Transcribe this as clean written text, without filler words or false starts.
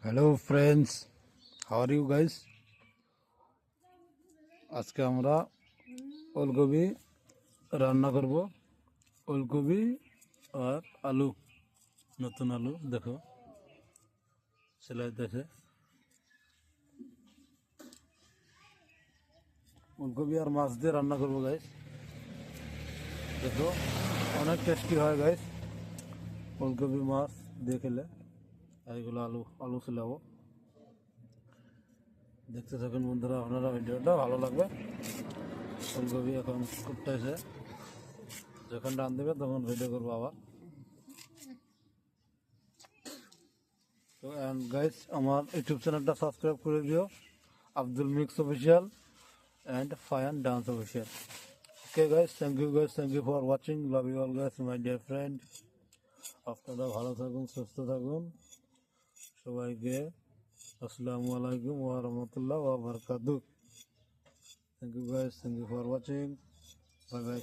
Hello friends, how are you guys? আজকে আমরা ওলকপি রান্না করব। ওলকপি আর আলু, নতুন আলু দেখো সেলাই দেখে। ওলকপি আর মাছ দিয়ে রান্না করব গাইস। দেখো অনেক টেস্টি হয় গাইস ওলকপি মাছ দিয়ে খেলে। এইগুলো আলু আলু ছিলাবো, দেখতে থাকুন বন্ধুরা, আপনারা ভিডিওটা ভালো লাগবে। ফুলকপি এখন ফুটতেছে, যখন রান দেবে তখন ভিডিও করবো আবার। তো অ্যান্ড গাইস, আমার ইউটিউব চ্যানেলটা সাবস্ক্রাইব করে দিও, Abdul mix official and Fayan dance official. Okay guys, thank you for watching, love you all guys, my dear friend. আপনারা ভালো থাকুন, সুস্থ থাকুন। সবাইকে আসসালামু আলাইকুম ওয়া রাহমাতুল্লাহ ওয়া বারাকাতুহু। Thank you guys, thank you for watching, bye by.